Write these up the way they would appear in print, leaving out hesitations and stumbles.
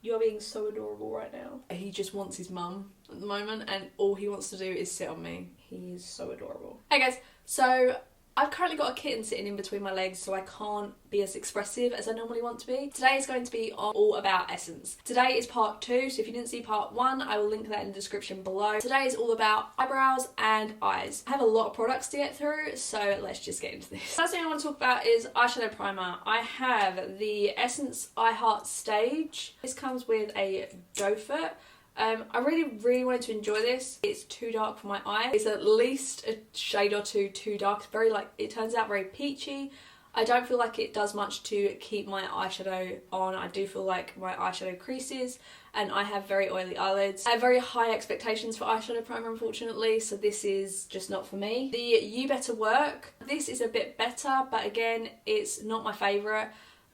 You're being so adorable right now. He just wants his mum at the moment, and all he wants to do is sit on me. He is so adorable. Hey guys, so I've currently got a kitten sitting in between my legs, so I can't be as expressive as I normally want to be. Today is going to be all about Essence. Today is part 2, so if you didn't see part 1, I will link that in the description below. Today is all about eyebrows and eyes. I have a lot of products to get through, so let's just get into this. First thing I want to talk about is eyeshadow primer. I have the Essence I Heart Stage. This comes with a doe foot. I really wanted to enjoy this. It's too dark for my eye. It's at least a shade or two too dark. It's very it turns out very peachy. I don't feel like it does much to keep my eyeshadow on. I do feel like my eyeshadow creases, and I have very oily eyelids. I have very high expectations for eyeshadow primer, unfortunately, so this is just not for me. The You Better Work. This is a bit better, but again, it's not my favourite.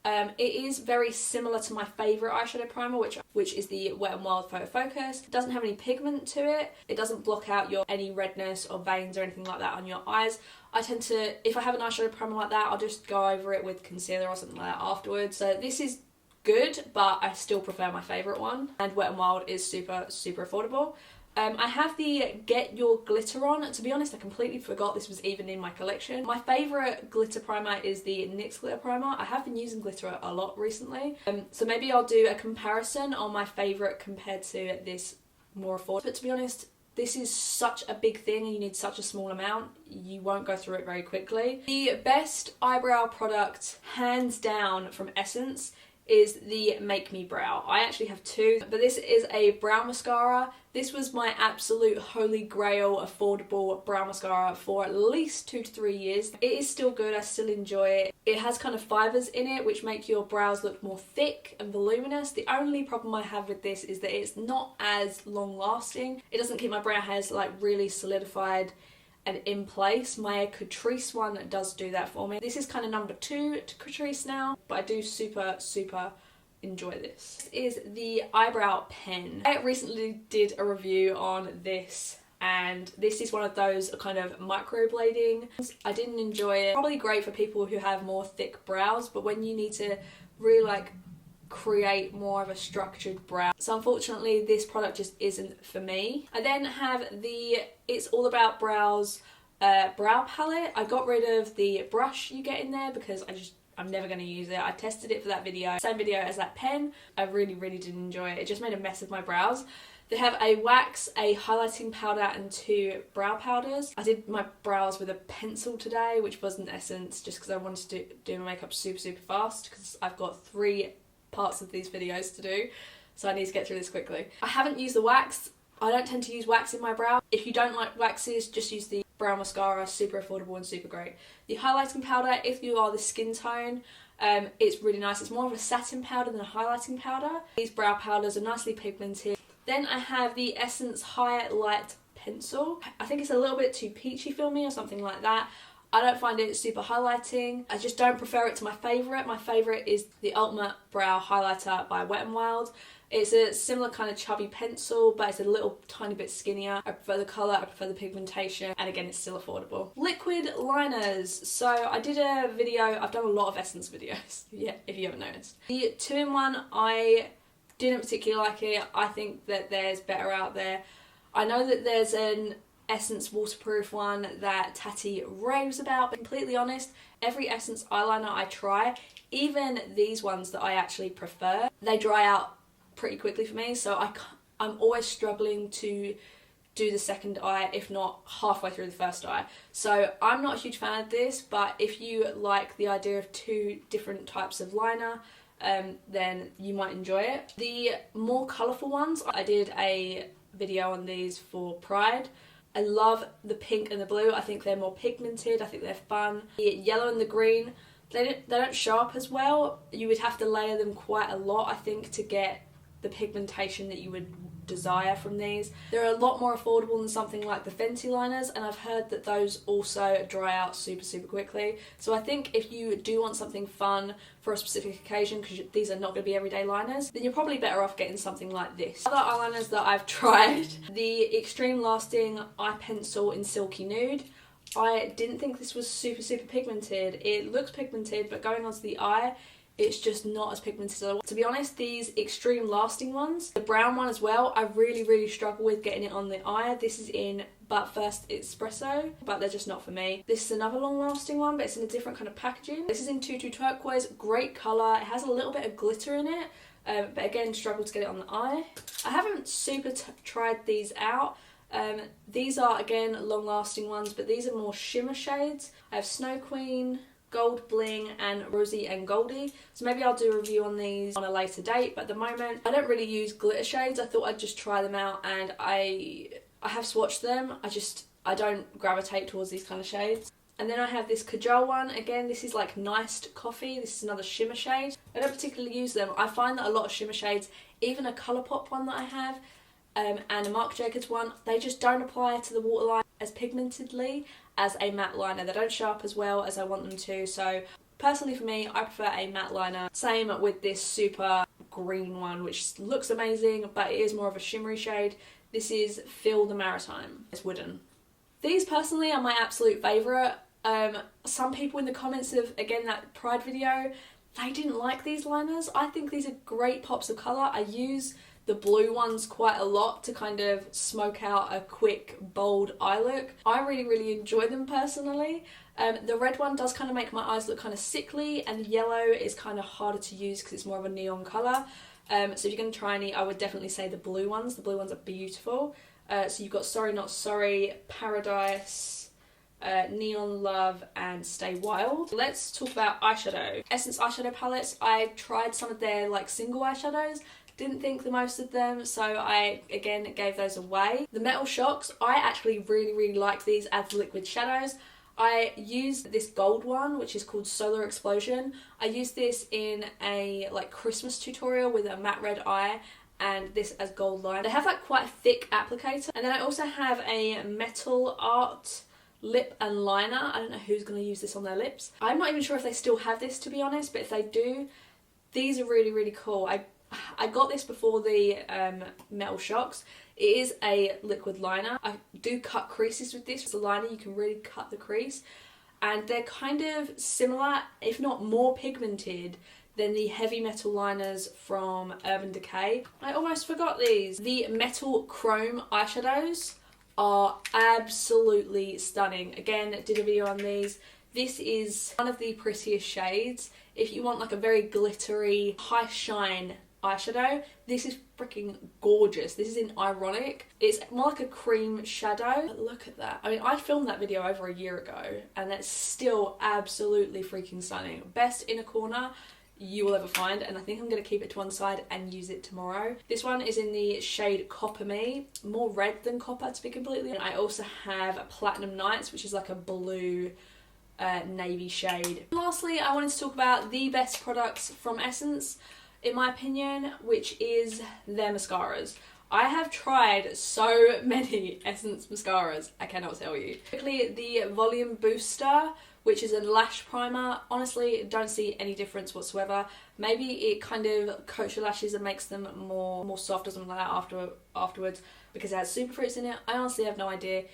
It is very similar to my favourite eyeshadow primer, which is the Wet n Wild Photofocus. It doesn't have any pigment to it. It doesn't block out any redness or veins or anything like that on your eyes. I tend to, if I have an eyeshadow primer like that, I'll just go over it with concealer or something like that afterwards. So this is good, but I still prefer my favourite one. And Wet n Wild is super affordable. I have the Get Your Glitter On. To be honest, I completely forgot this was even in my collection. My favourite glitter primer is the NYX glitter primer. I have been using glitter a lot recently, so maybe I'll do a comparison on my favourite compared to this more affordable. But to be honest, this is such a big thing and you need such a small amount, you won't go through it very quickly. The best eyebrow product, hands down, from Essence is the Make Me Brow. I actually have two, but this is a brow mascara. This was my absolute holy grail affordable brow mascara for at least 2 to 3 years. It is still good, I still enjoy it. It has kind of fibres in it which make your brows look more thick and voluminous. The only problem I have with this is that it's not as long lasting. It doesn't keep my brow hairs like really solidified and in place. My Catrice one does do that for me. This is kind of number 2 to Catrice now, but I do super enjoy this. This is the Eyebrow Pen. I recently did a review on this, and this is one of those kind of microblading. I didn't enjoy it. Probably great for people who have more thick brows, but when you need to really create more of a structured brow. So unfortunately this product just isn't for me. I then have the It's All About Brows brow palette. I got rid of the brush you get in there because I'm never going to use it. I tested it for that video, same video as that pen. I really didn't enjoy it. It just made a mess of my brows. They have a wax, a highlighting powder, and 2 brow powders. I did my brows with a pencil today, which wasn't Essence, just because I wanted to do my makeup super fast, because I've got 3 parts of these videos to do, so I need to get through this quickly. I haven't used the wax. I don't tend to use wax in my brow. If you don't like waxes, just use the brow mascara, super affordable and super great. The highlighting powder, if you are the skin tone, it's really nice. It's more of a satin powder than a highlighting powder. These brow powders are nicely pigmented. Then I have the Essence Highlight Pencil. I think it's a little bit too peachy for me or something like that. I don't find it super highlighting. I just don't prefer it to my favourite. My favourite is the Ultimate Brow Highlighter by Wet n Wild. It's a similar kind of chubby pencil, but it's a little tiny bit skinnier. I prefer the colour, I prefer the pigmentation, and again, it's still affordable. Liquid liners. So I did a video, I've done a lot of Essence videos, yeah, if you haven't noticed. The 2-in-1, I didn't particularly like it. I think that there's better out there. I know that there's an Essence waterproof one that Tati raves about, but completely honest, every Essence eyeliner I try, even these ones that I actually prefer, they dry out pretty quickly for me, so I'm always struggling to do the second eye, if not halfway through the first eye. So I'm not a huge fan of this, but if you like the idea of 2 different types of liner, then you might enjoy it. The more colourful ones, I did a video on these for Pride. I love the pink and the blue. I think they're more pigmented. I think they're fun. The yellow and the green, they don't show up as well. You would have to layer them quite a lot, I think, to get the pigmentation that you would desire from these. They're a lot more affordable than something like the Fenty liners, and I've heard that those also dry out super quickly. So I think if you do want something fun for a specific occasion, because these are not going to be everyday liners, then you're probably better off getting something like this. Other eyeliners that I've tried, the Extreme Lasting Eye Pencil in Silky Nude. I didn't think this was super pigmented. It looks pigmented, but going onto the eye, it's just not as pigmented as I want. To be honest, these extreme lasting ones, the brown one as well, I really struggle with getting it on the eye. This is in But First Espresso, but they're just not for me. This is another long lasting one, but it's in a different kind of packaging. This is in 22 Turquoise, great colour. It has a little bit of glitter in it, but again, struggle to get it on the eye. I haven't super tried these out. These are again long lasting ones, but these are more shimmer shades. I have Snow Queen, Gold, Bling and Rosie and Goldie, so maybe I'll do a review on these on a later date, but at the moment I don't really use glitter shades. I thought I'd just try them out, and I have swatched them. I don't gravitate towards these kind of shades. And then I have this Kajal one. Again, this is like Niced Coffee. This is another shimmer shade. I don't particularly use them. I find that a lot of shimmer shades, even a Colourpop one that I have, and a Marc Jacobs one, they just don't apply to the waterline as pigmentedly as a matte liner. They don't show up as well as I want them to. So personally for me, I prefer a matte liner. Same with this super green one, which looks amazing, but it is more of a shimmery shade. This is Feel the Maritime. It's wooden. These personally are my absolute favourite. Some people in the comments of, again, that Pride video, they didn't like these liners. I think these are great pops of colour. I use the blue ones quite a lot to kind of smoke out a quick, bold eye look. I really enjoy them personally. The red one does kind of make my eyes look kind of sickly, and the yellow is kind of harder to use because it's more of a neon colour. So if you're going to try any, I would definitely say the blue ones. The blue ones are beautiful. So you've got Sorry Not Sorry, Paradise, Neon Love and Stay Wild. Let's talk about eyeshadow. Essence eyeshadow palettes. I tried some of their like single eyeshadows. Didn't think the most of them, so I again gave those away. The Metal Shocks, I actually really like these as liquid shadows. I used this gold one, which is called Solar Explosion. I used this in a like Christmas tutorial with a matte red eye, and this as gold line. They have like quite a thick applicator. And then I also have a Metal Art lip and liner. I don't know who's going to use this on their lips. I'm not even sure if they still have this, to be honest, but if they do, these are really cool. I got this before the Metal Shocks. It is a liquid liner. I do cut creases with this. It's a liner, you can really cut the crease. And they're kind of similar, if not more pigmented, than the heavy metal liners from Urban Decay. I almost forgot these. The Metal Chrome eyeshadows are absolutely stunning. Again, did a video on these. This is one of the prettiest shades. If you want like a very glittery, high shine eyeshadow, this is freaking gorgeous. This is in Ironic. It's more like a cream shadow. But look at that. I mean, I filmed that video over a year ago and that's still absolutely freaking stunning. Best inner corner you will ever find, and I think I'm going to keep it to one side and use it tomorrow. This one is in the shade Copper Me, more red than copper to be completely. And I also have Platinum Nights, which is like a blue navy shade. And lastly, I wanted to talk about the best products from Essence, in my opinion, which is their mascaras. I have tried so many Essence mascaras, I cannot tell you. Quickly, the Volume Booster, which is a lash primer. Honestly, don't see any difference whatsoever. Maybe it kind of coats your lashes and makes them more soft or something like that afterwards because it has superfruits in it. I honestly have no idea.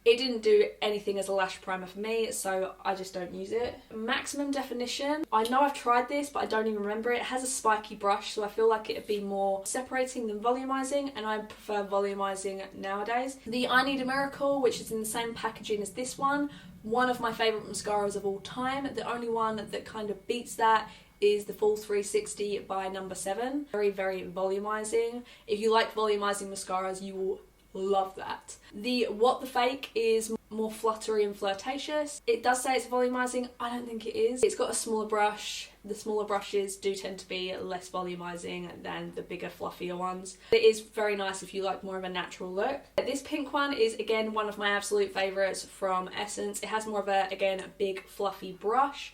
It didn't do anything as a lash primer for me, so I just don't use it. Maximum Definition. I know I've tried this, but I don't even remember it. It has a spiky brush, so I feel like it'd be more separating than volumizing, and I prefer volumizing nowadays. The I Need a Miracle, which is in the same packaging as this one. One of my favourite mascaras of all time. The only one that kind of beats that is the Full 360 by No. 7. Very volumizing. If you like volumizing mascaras, you will love that. The What the Fake is more fluttery and flirtatious. It does say it's volumizing. I don't think it is. It's got a smaller brush. The smaller brushes do tend to be less volumizing than the bigger, fluffier ones. It is very nice if you like more of a natural look. This pink one is, again, one of my absolute favourites from Essence. It has more of a, again, big, fluffy brush.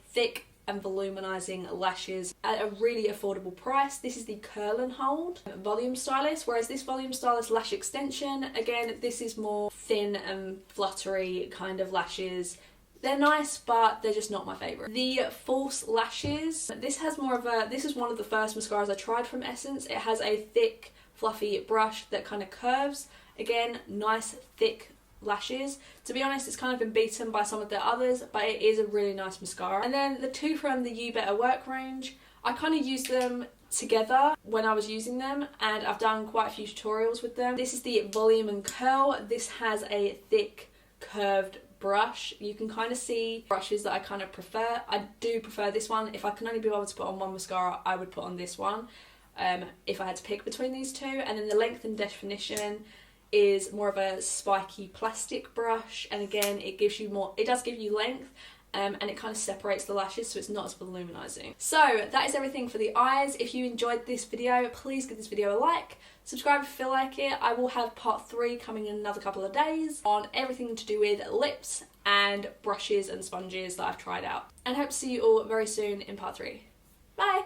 Thick and volumizing lashes at a really affordable price. This is the Curl and Hold Volume Stylist, whereas this Volume Stylist Lash Extension, again, this is more thin and fluttery kind of lashes. They're nice, but they're just not my favourite. The False Lashes. This has more of a, this is one of the first mascaras I tried from Essence. It has a thick, fluffy brush that kind of curves. Again, nice, thick lashes. To be honest, it's kind of been beaten by some of the others, but it is a really nice mascara. And then the two from the You Better Work range, I kind of used them together when I was using them, and I've done quite a few tutorials with them. This is the Volume and Curl. This has a thick curved brush. You can kind of see brushes that I kind of prefer. I do prefer this one. If I can only be able to put on one mascara, I would put on this one if I had to pick between these two. And then the Length and Definition is more of a spiky plastic brush, and again it gives you more, it does give you length, and it kind of separates the lashes so it's not as voluminizing. So that is everything for the eyes. If you enjoyed this video, please give this video a like, subscribe if you feel like it. I will have part 3 coming in another couple of days on everything to do with lips and brushes and sponges that I've tried out, and hope to see you all very soon in part 3. Bye!